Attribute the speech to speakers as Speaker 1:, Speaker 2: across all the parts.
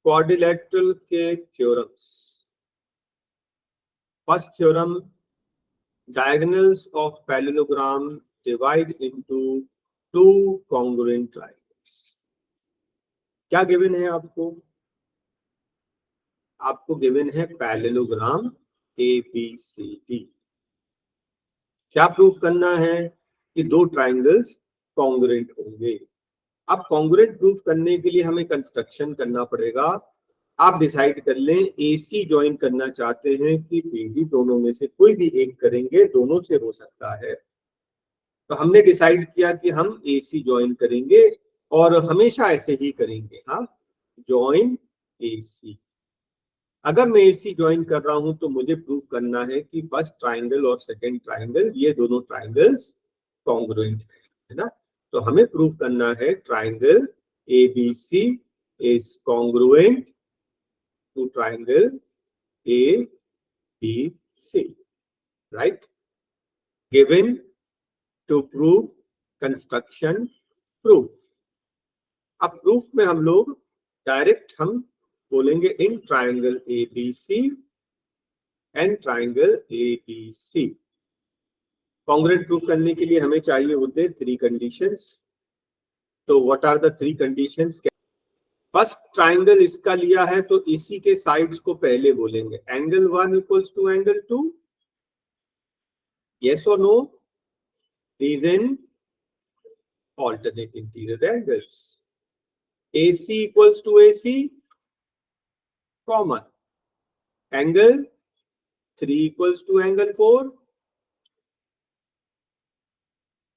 Speaker 1: Quadrilateral के theorems. First theorem, diagonals of parallelogram divide into two congruent triangles। क्या given है आपको? आपको गिवन है पैरेललोग्राम ABCD। क्या प्रूफ करना है? कि दो ट्राइंगल्स कॉन्ग्रुएंट होंगे। अब कॉन्ग्रुएंट प्रूफ करने के लिए हमें कंस्ट्रक्शन करना पड़ेगा। आप डिसाइड कर लें, AC ज्वाइन करना चाहते हैं कि BD, दोनों में से कोई भी एक करेंगे, दोनों से हो सकता है। तो हमने डिसाइड किया कि हम AC ज्वाइन करेंगे और हमेशा ऐसे ही करेंगे। हाँ, ज्वाइन AC। अगर मैं AC ज्वाइन कर रहा हूं तो मुझे प्रूफ करना है कि फर्स्ट ट्राइंगल और सेकंड ट्राइंगल, ये दोनों ट्राइंगल्स कॉन्ग्रुएंट है ना। तो हमें प्रूफ करना है triangle ABC is congruent to triangle ABC, right. Given to prove construction proof. अब प्रूफ में हम लोग डायरेक्ट हम बोलेंगे in triangle ABC and triangle ABC। Congruent proof करने के लिए हमें चाहिए होते 3 कंडीशंस। तो what are the 3 conditions? First triangle इसका लिया है तो इसी के साइड्स को पहले बोलेंगे angle 1 equals to angle 2। Yes और no? These in alternate interior angles. AC equals to AC, common. Angle 3 equals to angle 4,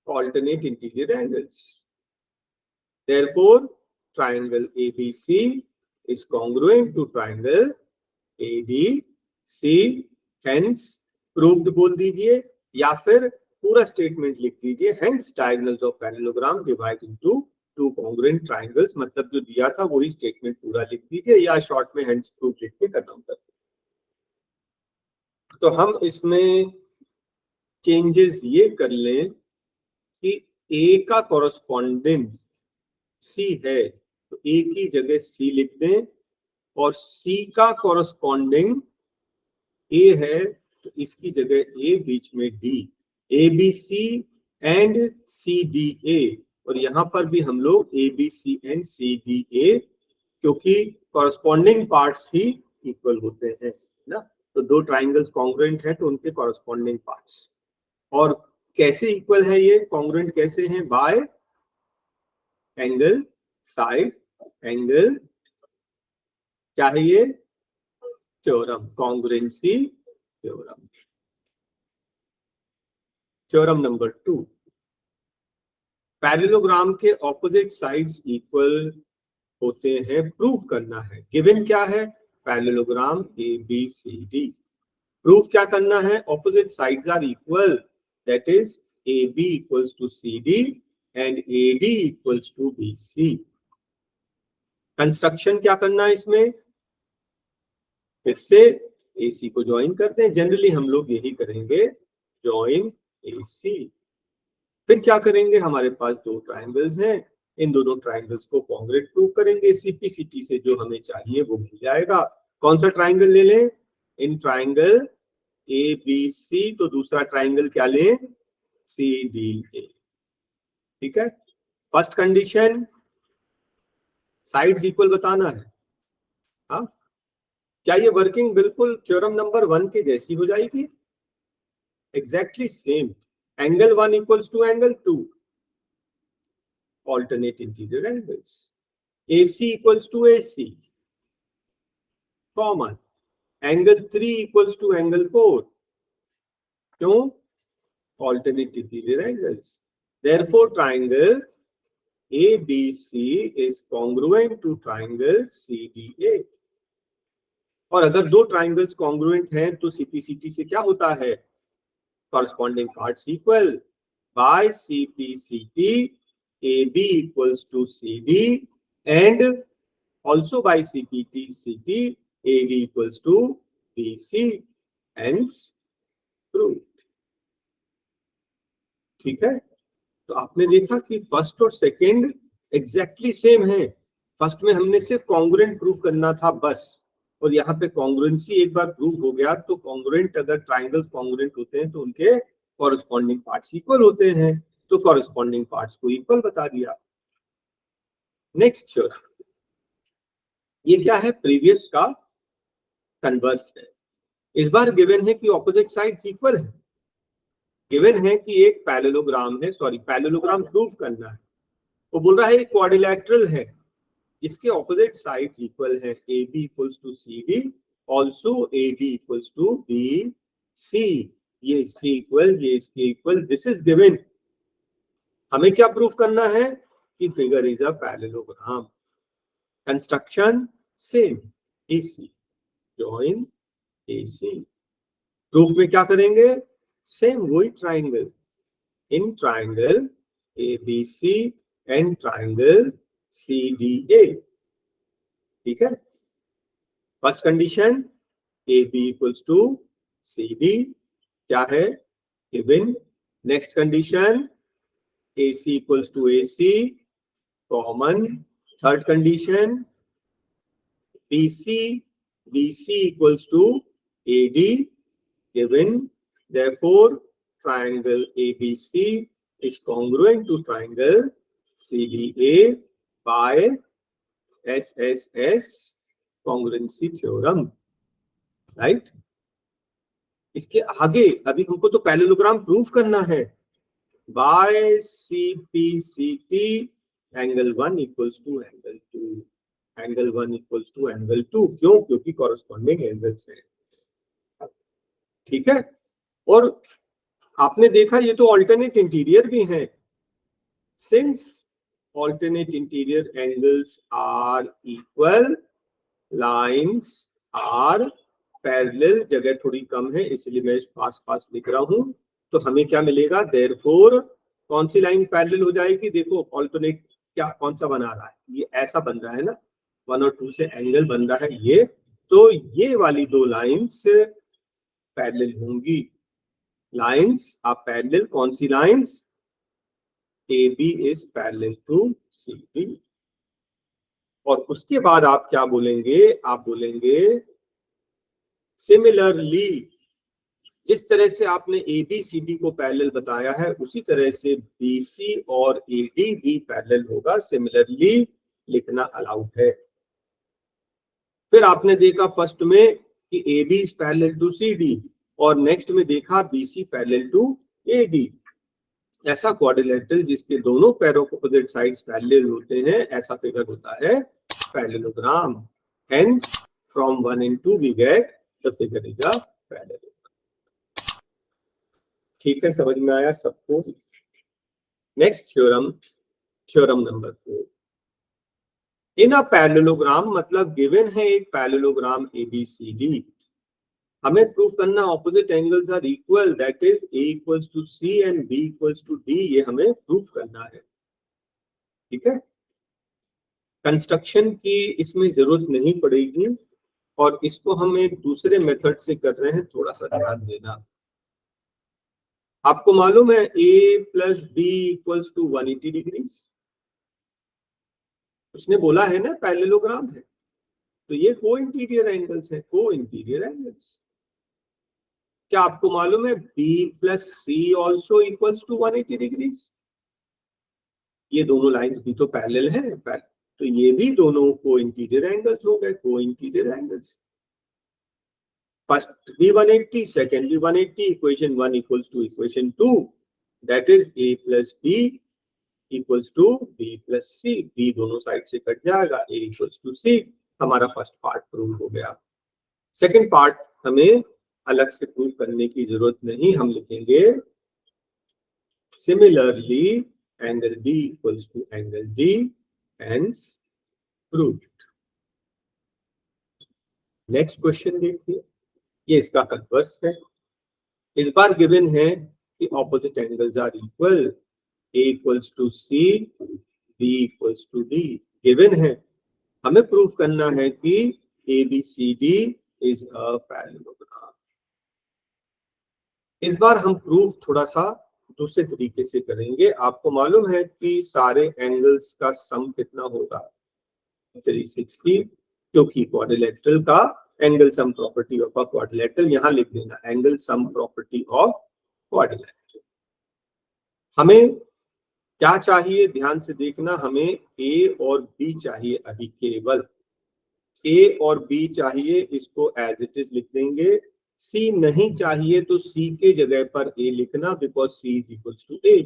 Speaker 1: alternate interior angles. Therefore, triangle ABC is congruent to triangle ADC. Hence, proved बोल दीजिए या फिर पूरा statement लिख दीजिए। Hence, diagonals of parallelogram divide into two congruent triangles। मतलब जो दिया था वही स्टेटमेंट पूरा लिख दीजिए या शॉर्ट में hence proof लिख के खत्म कर दीजिए। तो हम इसमें चेंजेस ये कर लें कि A का कॉरस्पॉन्डेंस C है तो A की जगह C लिख दें, और C का कॉरस्पॉन्डिंग A है तो इसकी जगह A बीच में D, ABC एंड CDA। और यहां पर भी हम लोग ABC एंड CDA, क्योंकि कॉरस्पॉन्डिंग पार्ट्स ही इक्वल होते हैं ना। तो दो ट्राइंगल्स कॉन्ग्रुएंट हैं तो उनके कॉरस्पॉन्डिंग पार्ट्स। और कैसे इक्वल है ये? कॉन्ग्रुएंट कैसे हैं? बाय एंगल, साइड एंगल, क्या है ये? Theorem, congruency theorem. Theorem number 2, parallelogram के ऑपोजिट साइड्स इक्वल होते हैं, प्रूफ करना है। गिवन क्या है? Parallelogram ABCD। प्रूफ क्या करना है? Opposite sides are equal, that is AB equals to CD and AD equals to BC। Construction क्या करना है इसमें? फिर से AC को ज्वाइन करते हैं। जनरली हम लोग यही करेंगे, ज्वाइन AC। फिर क्या करेंगे? हमारे पास दो ट्राइंगल्स हैं, इन दोनों ट्राइंगल्स को कॉन्ग्रुएंट प्रूफ करेंगे। CPCT से जो हमें चाहिए वो मिल जाएगा। कौन सा ट्राइंगल ले लें? इन ट्राइंगल ABC, तो दूसरा ट्राइंगल क्या लें? CDA। ठीक है। फर्स्ट कंडीशन, साइड्स इक्वल बताना है। हाँ, क्या ये वर्किंग बिल्कुल थ्योरम नंबर 1 के जैसी हो जाएगी? Exactly same. Angle 1 equals to angle 2, alternate interior angles. AC equals to AC, common. Angle 3 equals to angle 4, क्यों? Alternate interior angles. Therefore, triangle ABC is congruent to triangle CDA। और अगर दो triangles congruent हैं तो CPCT से क्या होता है? Corresponding parts equal. By CPCT AB equals to CD and also by CPCT AD equals to BC, hence proved। ठीक है। तो आपने देखा कि फर्स्ट और सेकंड एग्जैक्टली सेम है, फर्स्ट में हमने सिर्फ कॉन्ग्रुएंट प्रूफ करना था बस, और यहाँ पे कॉन्ग्रुएंसी एक बार प्रूफ हो गया तो कॉन्ग्रुएंट, अगर ट्राइंगल्स कॉन्ग्रुएंट होते हैं तो उनके कॉरेस्पॉन्डिंग पार्ट्स इक्वल होते हैं, तो कॉरेस्पॉन्डिंग पार्ट्स को इक्वल बता दिया। नेक्स्ट थ्योरम, ये क्या है, प्रीवियस का कन्वर्स है। इस बार गिवन है कि ऑपोजिट साइड्स इक्वल है, गिवन है कि एक पैरेललोग्राम है, सॉरी पैरेललोग्राम प्रूफ करना है, वो बोल रहा है एक क्वाड्रिलैटरल है जिसके ऑपोजिट साइड्स इक्वल है, AB equals to CD, also AD equals to BC, ये इसके इक्वल, ये इसके इक्वल, दिस इज गिवन। हमें क्या प्रूफ करना है कि figure is a parallelogram, construction same, AC join AC, proof में क्या करेंगे, सेम वही triangle, in triangle ABC and triangle CDA, ठीक है। First condition AB equals to CD क्या है, given. Next condition AC equals to AC common. Third condition BC equals to AD given, therefore triangle ABC is congruent to triangle CDA by SSS congruency theorem, right? इसके आगे अभी हमको तो parallelogram proof करना है, by CPCT angle 1 equals to angle 2, angle 1 equals to angle 2, क्यों, क्योंकि corresponding angles है, ठीक है। और आपने देखा ये तो ऑल्टरनेट इंटीरियर भी है, since alternate interior angles are equal, lines are parallel, जगह थोड़ी कम है इसलिए मैं पास पास लिख रहा हूं, तो हमें क्या मिलेगा, देयरफॉर कौन सी लाइन पैरेलल हो जाएगी, देखो ऑल्टरनेट क्या कौन सा बना रहा है, ये ऐसा बन रहा है ना, 1 और 2 से एंगल बन रहा है ये, तो ये वाली दो लाइंस पैरेलल होंगी, लाइंस आर पैरेलल, कौन सी lines, AB is parallel to CD, और उसके बाद आप क्या बोलेंगे, आप बोलेंगे सिमिलरली, जिस तरह से आपने ABCD को पैरेलल बताया है उसी तरह से BC और AD भी पैरेलल होगा, सिमिलरली लिखना अलाउड है। फिर आपने देखा फर्स्ट में कि AB is parallel to CD, और नेक्स्ट में देखा BC पैरेलल टू AD, ऐसा क्वाड्रिलैटरल जिसके दोनों पैरों को अपोजिट साइड्स पैरेलल होते हैं, ऐसा फिगर होता है parallelogram, hence from 1 and 2 we get the figure is a parallelogram, ठीक है, समझ में आया सबको। Next theorem, theorem number 4, in a parallelogram, मतलब गिवन है एक पैरेललोग्राम ABCD, हमें प्रूफ करना opposite angles are equal, that is A equals to C and B equals to D, ये हमें प्रूफ करना है, ठीक है। कंस्ट्रक्शन की इसमें जरूरत नहीं पड़ेगी, और इसको हम एक दूसरे मेथड से कर रहे हैं, थोड़ा सा ध्यान देना। आपको मालूम है A plus B equals to 180 degrees, उसने बोला है ना पैरेललोग्राम है, तो ये को इंटीरियर एंगल्स है, को इंटीरियर एंगल्स। क्या आपको मालूम है B plus C also equals to 180 degrees, ये दोनों लाइंस भी तो पैरेलल हैं, तो ये भी दोनों को इंटीरियर एंगल्स हो गए, को इंटीरियर एंगल्स। फर्स्ट भी 180, सेकेंड भी 180, equation 1 equals to equation 2, that is A plus B equals to B plus C, B दोनों साइड से कट जाएगा, A इक्वल्स टू C, हमारा फर्स्ट पार्ट प्रूव हो गया। सेकेंड पार्ट हमें अलग से प्रूव करने की जरूरत नहीं, हम लिखेंगे similarly angle B equals to angle D, hence proved. Next question देखिए, ये इसका कन्वर्स है, इस बार गिवन है कि opposite angles are equal, A equals to C, B equals to D, given है, हमें प्रूफ करना है कि ABCD इज अ पैरेललोग्राम। इस बार हम प्रूफ थोड़ा सा दूसरे तरीके से करेंगे। आपको मालूम है कि सारे एंगल्स का सम कितना होगा, 360, क्योंकि क्वाड्रिलेटरल का angle sum property of a quadrilateral, यहां लिख देना angle sum property of quadrilateral. हमें क्या चाहिए, ध्यान से देखना, हमें ए और बी चाहिए, अभी केवल ए और बी चाहिए, इसको एज इट इज लिख देंगे। सी नहीं चाहिए तो सी के जगह पर ए लिखना, because C is equals to A.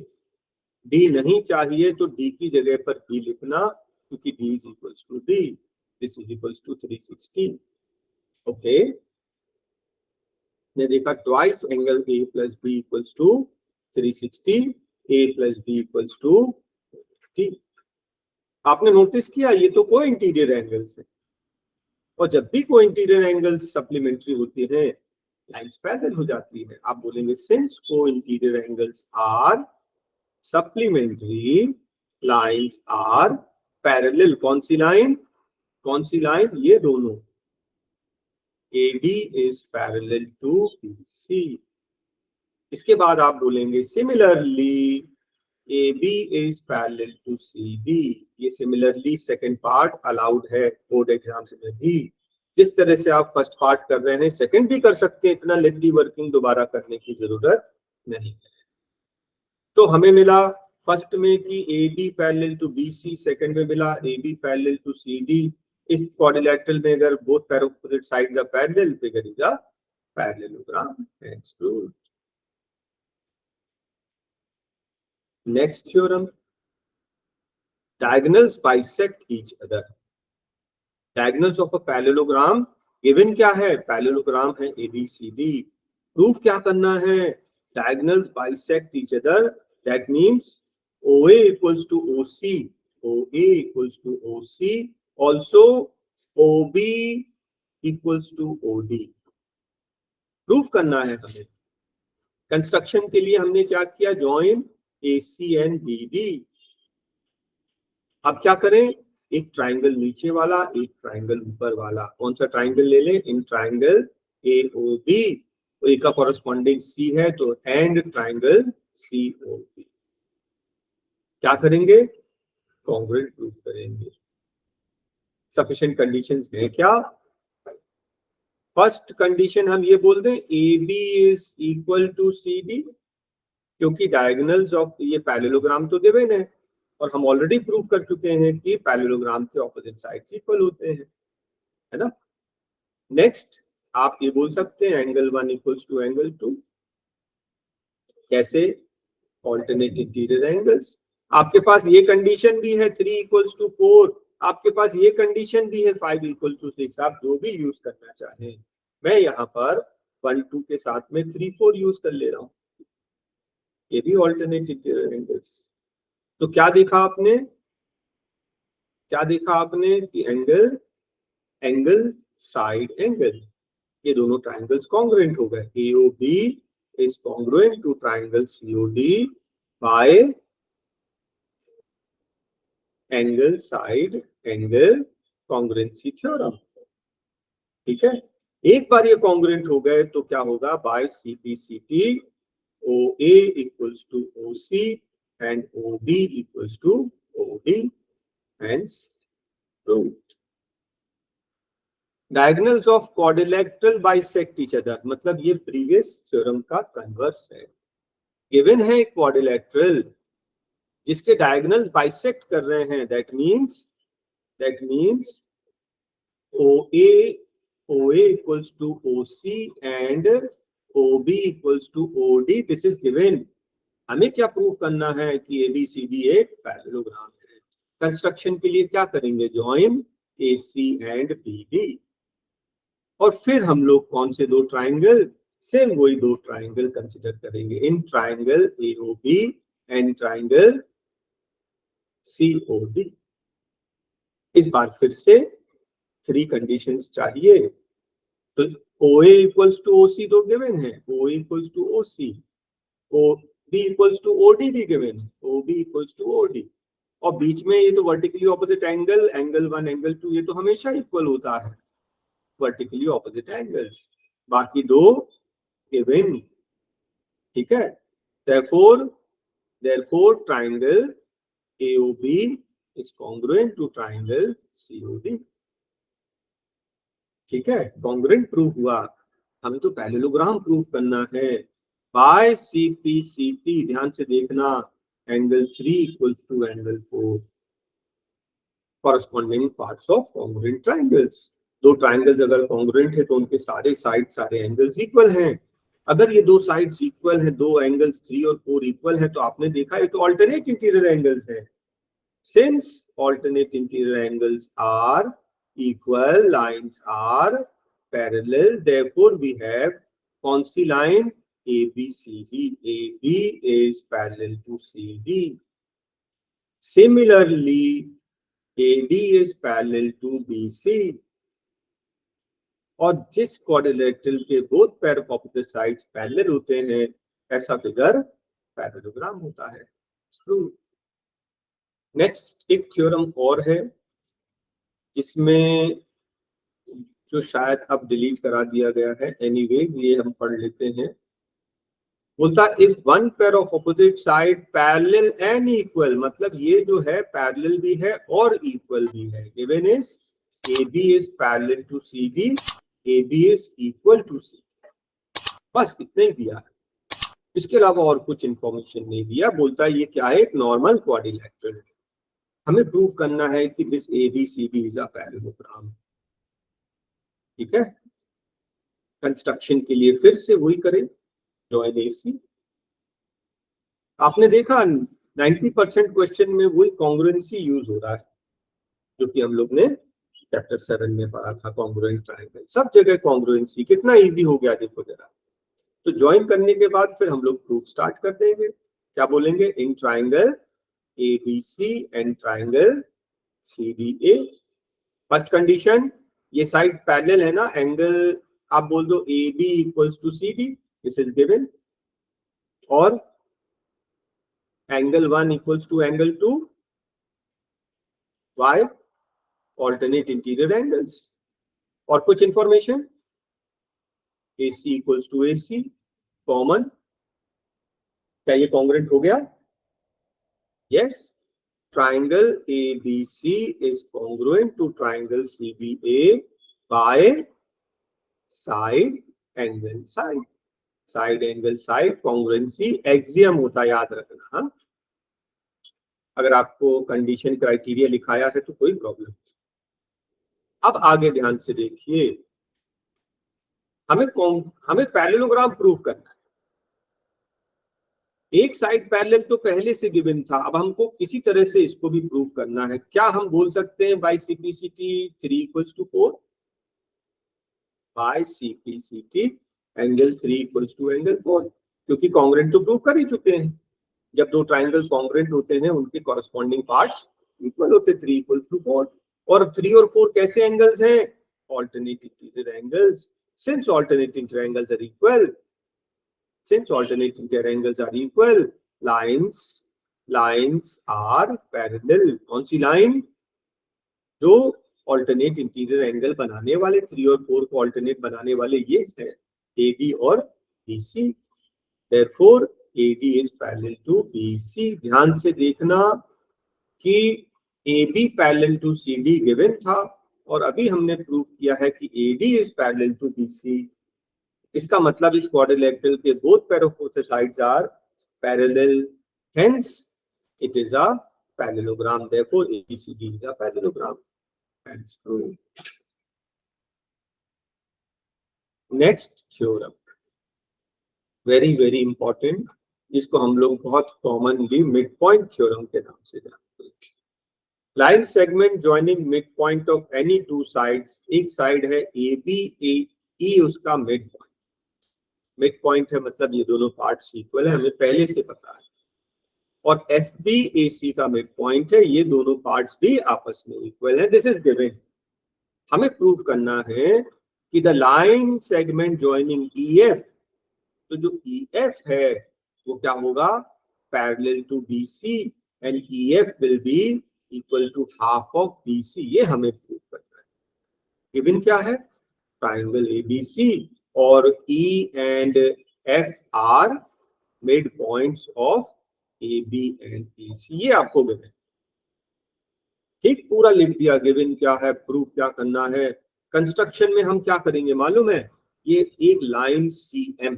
Speaker 1: D नहीं चाहिए तो डी की जगह पर बी लिखना, क्योंकि D is equals to D. This is equals to 360। Okay, ने देखा twice angle A plus B equals to 360, A plus B equals to 50। आपने नोटिस किया ये तो को इंटीरियर एंगल्स है, और जब भी को इंटीरियर एंगल्स सप्लीमेंट्री होती हैं लाइंस पैरेलल हो जाती है। आप बोलेंगे सिंस को interior angles are supplementary lines are parallel. कौन सी लाइन, कौन सी लाइन, ये दोनों। AD is parallel to BC। इसके बाद आप बोलेंगे similarly AB is parallel to CD। ये सिमिलरली सेकंड पार्ट अलाउड है बोर्ड एग्जाम्स में भी। जिस तरह से आप फर्स्ट पार्ट कर रहे हैं सेकंड भी कर सकते हैं, इतना लेंथी वर्किंग दोबारा करने की जरूरत नहीं है। तो हमें मिला फर्स्ट में कि AD parallel to BC, second में मिला AB पैरेलल टू CD। इस क्वाड्रिलेटरल में अगर both pair of opposite sides are parallel, figure is a parallelogram, hence proved. Next theorem, diagonals bisect each other। diagonals of a parallelogram given क्या है, parallelogram है ABCD। Proof क्या करना है, diagonals bisect each other, that means OA equals to OC, OA equals to OC, also OB equals to OD। Proof करना है हमें। Construction के लिए हमने क्या किया, जॉइन AC एंड BD। अब क्या करें, एक ट्राइंगल नीचे वाला, एक ट्राइंगल ऊपर वाला। कौन सा ट्राइंगल ले लें, इन ट्राइंगल AOB, ए का कॉरेस्पॉन्डिंग C है तो एंड ट्राइंगल COB। क्या करेंगे, कॉन्ग्रुएंट प्रूफ करेंगे। सफिशिएंट कंडीशंस हैं क्या, फर्स्ट कंडीशन हम ये बोल दें AB is equal to CD, क्योंकि डायगोनल्स ऑफ ये पैरेललोग्राम तो गिवन है और हम ऑलरेडी प्रूव कर चुके हैं कि पैरेललोग्राम के ऑपोजिट साइड्स इक्वल होते हैं, है ना। नेक्स्ट आप ये बोल सकते हैं एंगल 1 इक्वल्स टू एंगल 2। कैसे, ऑल्टरनेट इंटीरियर एंगल्स। आपके पास ये कंडीशन भी है 3 इक्वल्स टू 4, आपके पास ये कंडीशन भी है 5 इक्वल टू 6, आप जो भी यूज करना चाहें। मैं यहाँ पर 1 2 के साथ में 3 4 यूज कर ले रहा हूँ, ये भी ऑल्टरनेट इंटीरियर एंगल्स। तो क्या देखा आपने, क्या देखा आपने कि एंगल, एंगल साइड एंगल, ये दोनों ट्राइंगल्स कॉन्ग्रुएंट हो गए। AOB is congruent to triangle COD by angle side angle congruency theorem. ठीक है, एक बार ये कॉन्ग्रुएंट हो गए तो क्या होगा, by CPCT OA equals to OC and OB equals to OD, hence proved। Diagonals of quadrilateral bisect each other, मतलब ये प्रीवियस थ्योरम का कन्वर्स है। गिवन है क्वाड्रिलेटरल जिसके डायगोनल बाइसेक्ट कर रहे हैं, that means OA equals to OC and OB equals to OD। This is given. हमें क्या प्रूफ करना है कि ABCD एक पैरेललोग्राम है। कंस्ट्रक्शन के लिए क्या करेंगे, जॉइन AC एंड BD, और फिर हम लोग कौन से दो ट्राइंगल, सेम वही दो ट्राइंगल कंसिडर करेंगे, in triangle AOB and triangle COD। इस बार फिर से 3 कंडीशंस चाहिए। तो OA इक्वल्स टू OC तो गिवन है, OA equals to OC, OB equals to OD भी गिवन है, OB इक्वल्स टू OD, और बीच में ये तो vertically opposite angle, angle 1 angle 2, ये तो हमेशा इक्वल होता है, वर्टिकली ऑपोजिट एंगल्स। बाकी दो गिवन। ठीक है, therefore triangle AOB is congruent to triangle COD. ठीक है, कॉन्ग्रुएंट प्रूफ हुआ। हमें तो पैरेललोग्राम प्रूफ करना है बाय CPCT। ध्यान से देखना, angle 3 equals to angle 4, corresponding parts of congruent triangles. दो ट्राइंगल्स अगर कॉन्ग्रुएंट है तो उनके सारे साइड सारे एंगल्स इक्वल हैं। अगर ये दो साइड्स इक्वल है, दो एंगल्स 3 और 4 इक्वल है, तो आपने देखा ये तो ऑल्टरनेट इंटीरियर एंगल्स है। Since alternate interior angles are equal, lines are parallel, therefore we have कौन सी line? ABCD. AB is parallel to CD. Similarly, AD is parallel to BC. और जिस क्वाड्रिलेटरल के both pair of opposite sides parallel होते हैं, ऐसा figure parallelogram होता है। Next एक थ्योरम और है जिसमें जो शायद अब डिलीट करा दिया गया है, एनीवे ये हम पढ़ लेते हैं। बोलता if one pair of opposite side parallel and equal, मतलब ये जो है पैरेलल भी है और इक्वल भी है। Given is AB is parallel to CD, AB is equal to C। बस इतना ही दिया है, इसके अलावा और कुछ इंफॉर्मेशन नहीं दिया। बोलता है ये क्या है? एक नॉर्मल क्वाड्रिलेटरल है। हमें प्रूव करना है कि this ABCD is a parallelogram. ठीक है, कंस्ट्रक्शन के लिए फिर से वही करें, जॉइन AC। आपने देखा 90% क्वेश्चन में वही कॉन्ग्रुएंसी यूज हो रहा है जो कि हम लोग ने चैप्टर 7 में पढ़ा था। कॉन्ग्रुएंट ट्रायंगल, सब जगह कॉन्ग्रुएंसी। कितना इजी हो गया देखो जरा। तो ज्वाइन करने के बाद फिर हम लोग प्रूफ स्टार्ट कर देंगे। क्या बोलेंगे? In triangle ABC and triangle CDA, first condition ये साइड पैरेलल है ना, एंगल आप बोल दो AB equals to CD, this is given. और angle 1 equals to angle 2, why? Alternate interior angles. और कुछ information, AC equals to AC common. क्या ये कॉन्ग्रुएंट हो गया? Yes. Triangle ABC is congruent to triangle CBA by side angle side. Side angle side congruency axiom होता है, याद रखना। हाँ, अगर आपको कंडीशन क्राइटेरिया लिखाया है तो कोई प्रॉब्लम नहीं। अब आगे ध्यान से देखिए, हमें पैरेललोग्राम प्रूव करना है। एक साइड पैरेलल तो पहले से गिवन था, अब हमको किसी तरह से इसको भी प्रूव करना है। क्या हम बोल सकते हैं by CPCT 3 equals to 4? By CPCT angle 3 equals to angle 4, क्योंकि कॉन्ग्रुएंट तो प्रूव कर ही चुके हैं। जब दो ट्राइंगल कॉन्ग्रुएंट होते हैं उनके कॉरस्पॉन्डिंग पार्ट्स इक्वल होते हैं, 3 इक्वल्स टू 4। और 3 और 4 कैसे एंगल्स हैं? Alternate interior angles. Since alternate interior angles are equal, since alternate interior angles are equal, lines are parallel। कौन सी लाइन? जो ऑल्टरनेट इंटीरियर एंगल बनाने वाले, 3 और 4 को ऑल्टरनेट बनाने वाले ये है AB और BC। therefore AD is parallel to BC। ध्यान से देखना कि AB parallel to CD given था और अभी हमने प्रूव किया है कि AD is parallel to BC। इसका मतलब इस क्वाड्रिलेटरल के both pair of opposite sides are parallel, hence it is a parallelogram. Therefore ABCD is a parallelogram. Next theorem, very very important, जिसको हम लोग बहुत कॉमनली मिड पॉइंट थ्योरम के नाम से जानते हैं। Line segment joining mid point of any two sides. एक साइड है AB, AE उसका मिड पॉइंट। मिड पॉइंट है मतलब ये दोनों पार्ट्स इक्वल है, हमें पहले से पता है। और FB AC का मिड पॉइंट है, ये दोनों पार्ट्स भी आपस में इक्वल है, दिस इज गिवन। हमें प्रूव करना है कि the line segment joining EF, तो जो EF है वो क्या होगा? Parallel to BC and EF will be equal to half of BC। ये हमें प्रूव करना है। गिवन क्या है? ट्राइंगल ABC और E and F are mid points of AB and AC। ये आपको मिले। ठीक, पूरा लिख दिया, गिवन क्या है, प्रूफ क्या करना है। कंस्ट्रक्शन में हम क्या करेंगे मालूम है, ये एक line CM,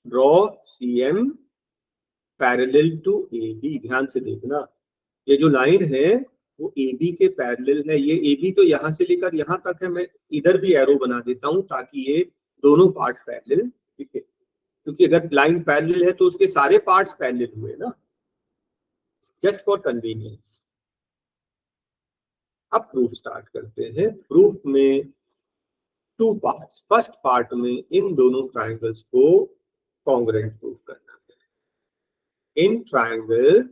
Speaker 1: draw CM parallel to AB। ध्यान से देखना, ये जो लाइन है वो AB के पैरेलल है। ये AB तो यहां से लेकर यहां तक है, मैं इधर भी एरो बना देता हूं ताकि ये दोनों पार्ट पैरेलल दिखे, क्योंकि अगर लाइन पैरेलल है तो उसके सारे पार्ट्स पैरेलल हुए ना, जस्ट फॉर कन्वीनियंस। अब प्रूफ स्टार्ट करते हैं। प्रूफ में 2 पार्ट्स। फर्स्ट पार्ट में इन दोनों ट्राइंगल्स को कॉन्ग्रुएंट प्रूफ करना है। In triangle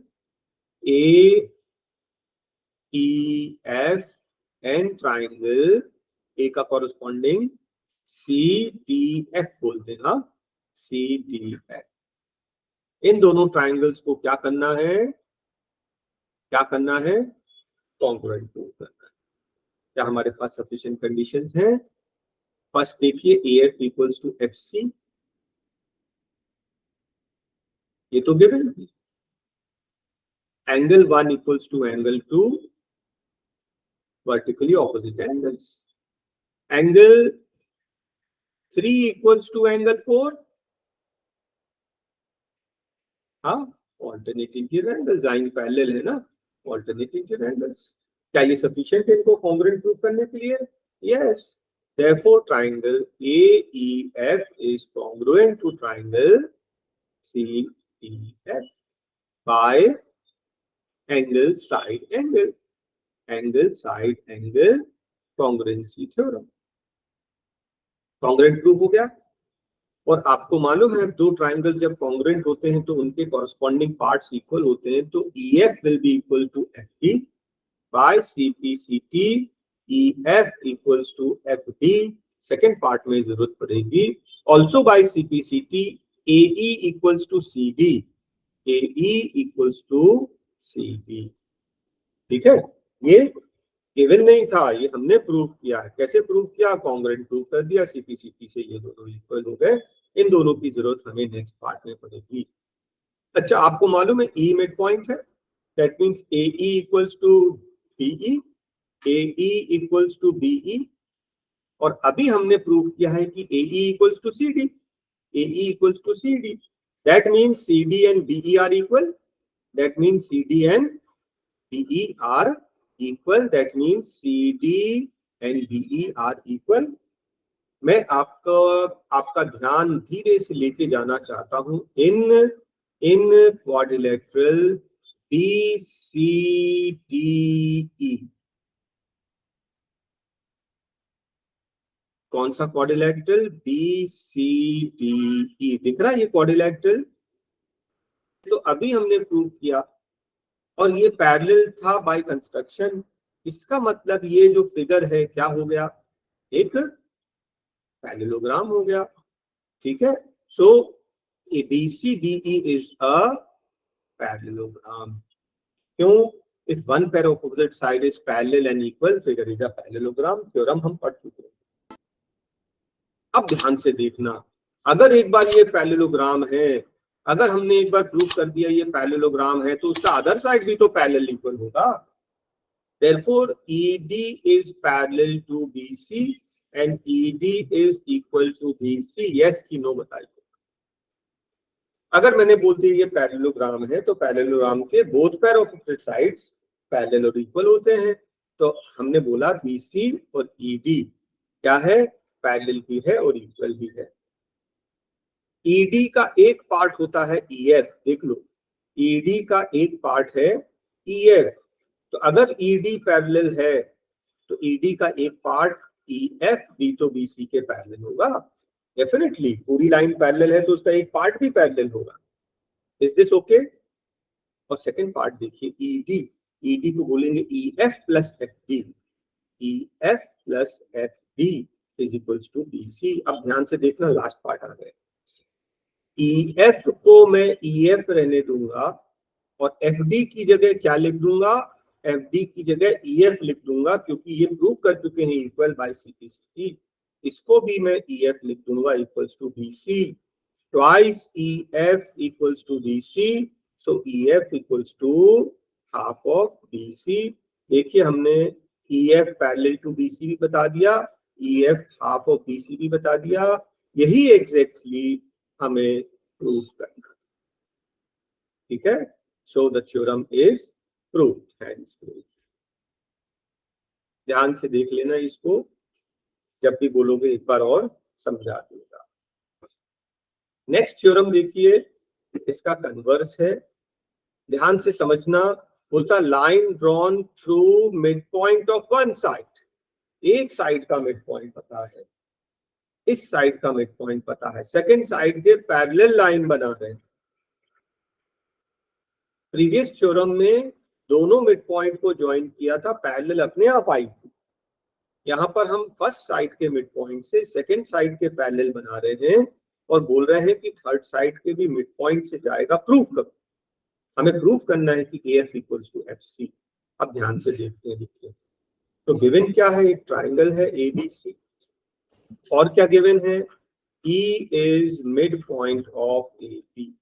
Speaker 1: AEF and triangle A का कॉरेस्पॉन्डिंग CDF बोलते हैं, हाँ CDF। इन दोनों ट्राइंगल्स को क्या करना है, कॉन्ग्रुएंट प्रूफ करना है। क्या हमारे पास सफिशिएंट कंडीशंस हैं? फर्स्ट देखिए, AF इक्वल्स टू FC, ये तो गिवन है। Angle 1 equals to angle 2, vertically opposite angles. Angle 3 equals to angle 4, हाँ alternate interior angles, line parallel है ना, ऑल्टरनेट इंटीरियर एंगल्स। क्या ये सफिशिएंट है इनको कॉन्ग्रुएंट प्रूफ करने के लिए? Yes. Therefore, triangle AEF is congruent to triangle CDF by angle side angle, congruency theorem। Congruent proof हो गया। और आपको मालूम है, दो ट्राइंगल जब कॉन्ग्रुएंट होते हैं तो उनके कॉरस्पॉन्डिंग पार्ट्स इक्वल होते हैं, तो EF will be equal to FD by CPCT, EF equals to FD। Second part में जरूरत पड़ेगी also by CPCT, AE equals to CD, AE equals to CD। ठीक है, ये गिवन नहीं था, ये हमने प्रूव किया है। कैसे प्रूव किया? कॉन्ग्रुएंट प्रूव कर दिया, CPCT से ये दोनों इक्वल हो गए। इन दोनों की जरूरत हमें नेक्स्ट पार्ट में पड़ेगी। अच्छा, आपको मालूम है E मिड पॉइंट है, that means AE equals to BE, AE equals to BE। और अभी हमने प्रूव किया है कि AE equals to CD, AE equals to CD। That means CD and BE are equal, that means CD and BE are equal, that means CD and BE are equal. मैं आपका ध्यान धीरे से लेके जाना चाहता हूं इन क्वाड्रिलेटरल BCDE। कौन सा क्वाड्रिलेटरल? BCDE। दिख रहा है ये क्वाड्रिलेटरल? तो अभी हमने प्रूव किया और ये पैरेलल था बाय कंस्ट्रक्शन। इसका मतलब ये जो फिगर है क्या हो गया? एक पैरेललोग्राम हो गया। ठीक है, सो ABCDE इज अ पैरेललोग्राम। क्यों? If one pair of opposite side is parallel and equal, figure is a parallelogram. Theorem हम पढ़ चुके हैं। अब ध्यान से देखना, अगर एक बार ये पैरेललोग्राम है, अगर हमने एक बार प्रूव कर दिया ये पैरेललोग्राम है, तो उसका अदर साइड भी तो पैरेलल इक्वल होगा। Therefore, ED is parallel to BC and ED is equal to BC। yes कि नो बताइए। अगर मैंने बोल दिया ये पैरेललोग्राम है, तो पैरेललोग्राम के both pair of opposite sides parallel और इक्वल होते हैं। तो हमने बोला BC और ED क्या है? पैरेलल भी है और इक्वल भी है। ED का एक पार्ट होता है EF, देख लो, ED का एक पार्ट है EF। तो अगर ED पैरेलल है तो ED का एक पार्ट EF भी तो BC के पैरेलल होगा। डेफिनेटली, पूरी लाइन पैरेलल है तो उसका एक पार्ट भी पैरेलल होगा। Is this okay? और सेकंड पार्ट देखिए, ED को बोलेंगे EF plus FD, EF plus FD is equals to BC। अब ध्यान से देखना, लास्ट पार्ट आ गए। EF को मैं EF रहने दूंगा और FD की जगह क्या लिख दूंगा? FD की जगह EF लिख दूंगा, क्योंकि ये प्रूफ कर चुके हैं इक्वल बाय CPCT। इसको भी मैं EF लिख दूंगा equals to BC, twice EF equals to BC, so EF equals to half of BC। देखिए हमने EF पैरेलल टू BC भी बता दिया, EF हाफ ऑफ BC भी बता दिया। यही एग्जैक्टली हमें प्रूफ करना, ठीक है। So the theorem is proved, hence proved. ध्यान से देख लेना इसको, जब भी बोलोगे एक बार और समझा दूंगा। नेक्स्ट थ्योरम देखिए, इसका कन्वर्स है, ध्यान से समझना। बोलता line drawn through mid point of one side, एक साइड का मिड पॉइंट पता है, इस साइड का मिड पॉइंट पता है, सेकेंड साइड के पैरेलल लाइन बना रहे हैं। प्रीवियस थ्योरम में दोनों मिड पॉइंट को ज्वाइन किया था, पैरेलल अपने आप आई थी। यहां पर हम फर्स्ट साइड के मिड पॉइंट से सेकेंड साइड के पैरेलल बना रहे हैं और बोल रहे हैं कि थर्ड साइड के भी मिड पॉइंट से जाएगा। प्रूफ करो, हमें प्रूफ करना है कि AF इक्वल्स टू FC। अब ध्यान से देखते हैं, देखिए तो गिवन क्या है, एक ट्राइंगल है ABC, और क्या गिवन है, E is mid point of AB,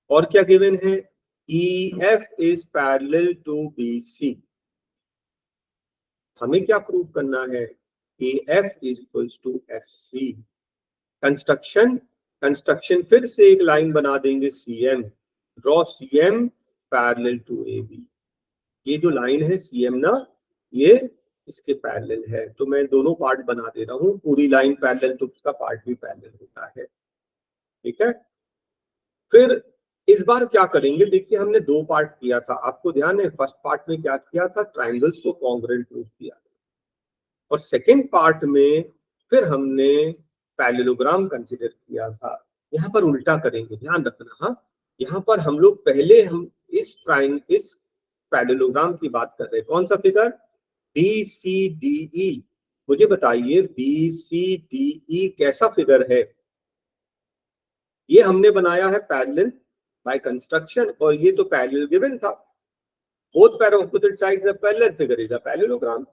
Speaker 1: और क्या गिवन है, EF is parallel to BC। हमें क्या प्रूफ करना है, AF is equals to FC। Construction फिर से एक लाइन बना देंगे CM, draw CM parallel to AB। ये जो लाइन है CM ना, ये इसके पैरेलल है, तो मैं दोनों पार्ट बना दे रहा हूं, पूरी लाइन पैरेलल तो उसका पार्ट भी पैरेलल होता है, ठीक है। फिर इस बार क्या करेंगे, देखिए हमने दो पार्ट किया था, आपको ध्यान है फर्स्ट पार्ट में क्या किया था, ट्राइंगल्स को कॉन्ग्रुएंट प्रूफ किया था, और सेकेंड पार्ट में फिर हमने पैरेललोग्राम कंसिडर किया था। यहाँ पर उल्टा करेंगे, ध्यान रखना। हाँ, यहाँ पर हम लोग पहले हम इस पैरेललोग्राम की बात कर रहे हैं, कौन सा फिगर, BCDE। मुझे बताइए BCDE कैसा फिगर है, ये हमने बनाया है पैरेलल बाय कंस्ट्रक्शन, और ये तो पैरेलल गिवन था, both pair of opposite sides are parallel, figure is a parallelogram,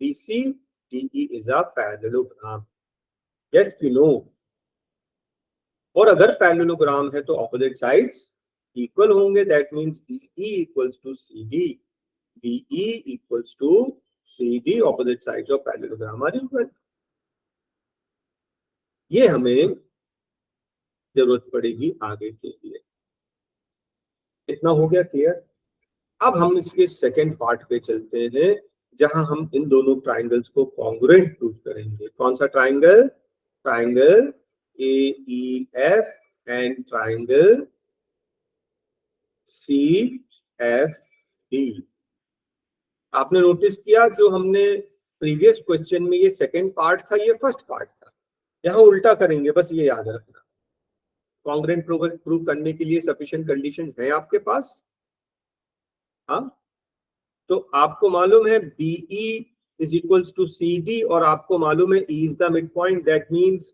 Speaker 1: BCDE is a parallelogram, yes कि no। और अगर पैरेललोग्राम है तो ऑपोजिट साइड्स इक्वल होंगे, that means BE equals to CD, BE equals to CD, opposite sides of parallelogram are equal. ये हमें जरूरत पड़ेगी आगे के लिए। इतना हो गया क्लियर। अब हम इसके सेकेंड पार्ट पे चलते हैं, जहां हम इन दोनों ट्राइंगल्स को कॉन्ग्रुएंट प्रूव करेंगे। कौन सा triangle, triangle AEF and triangle CFD। आपने नोटिस किया जो हमने प्रीवियस क्वेश्चन में ये सेकेंड पार्ट था, ये फर्स्ट पार्ट था, यहां उल्टा करेंगे, बस ये याद रखना। कॉन्ग्रुएंट प्रूव करने के लिए सफिशिएंट कंडीशंस हैं आपके पास। हाँ, तो आपको मालूम है BE is equals to CD, और आपको मालूम है E is the mid point, that means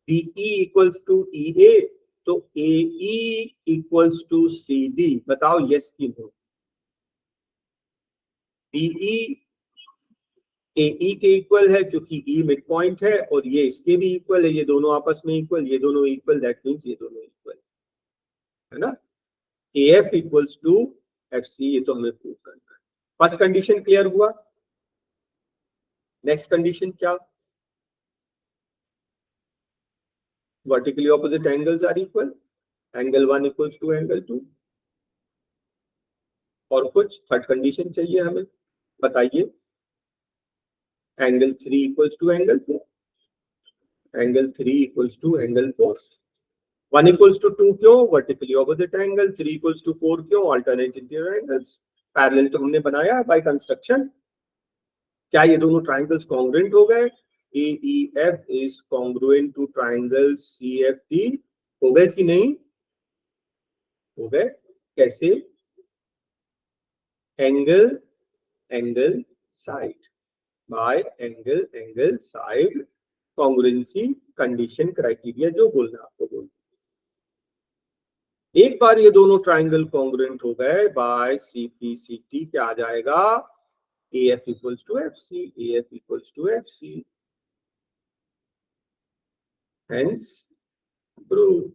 Speaker 1: BE equals to EA, तो AE इक्वल्स टू CD। बताओ यस की नो। BE AE के इक्वल है क्योंकि E मिड पॉइंट है, और ये इसके भी इक्वल है, ये दोनों आपस में इक्वल, ये दोनों इक्वल, दैट मींस ये दोनों इक्वल है ना। AF इक्वल्स टू FC, ये तो हमें प्रूव करना है। फर्स्ट कंडीशन क्लियर हुआ। नेक्स्ट कंडीशन क्या, vertically opposite angles are equal, angle 1 equals to angle 2। और कुछ थर्ड कंडीशन चाहिए हमें, बताइए। Angle 3 equals to angle 4, angle 3 equals to angle 4। 1 equals to 2 क्यों, vertically opposite angle, 3 equals to 4 क्यों, alternate interior angles. Parallel तो हमने बनाया बाय कंस्ट्रक्शन। क्या ये दोनों ट्राइंगल्स कॉन्ग्रुएंट हो गए, AEF is congruent to triangle CFD, हो गए कि नहीं, हो गए। कैसे, angle angle side by angle angle side, congruency condition criteria जो बोलना आपको बोल। एक बार ये दोनों ट्राइंगल कॉन्ग्रुएंट हो गए बाय CPCT, क्या आ जाएगा, AF equals to FC, AF equals to FC, hence proof।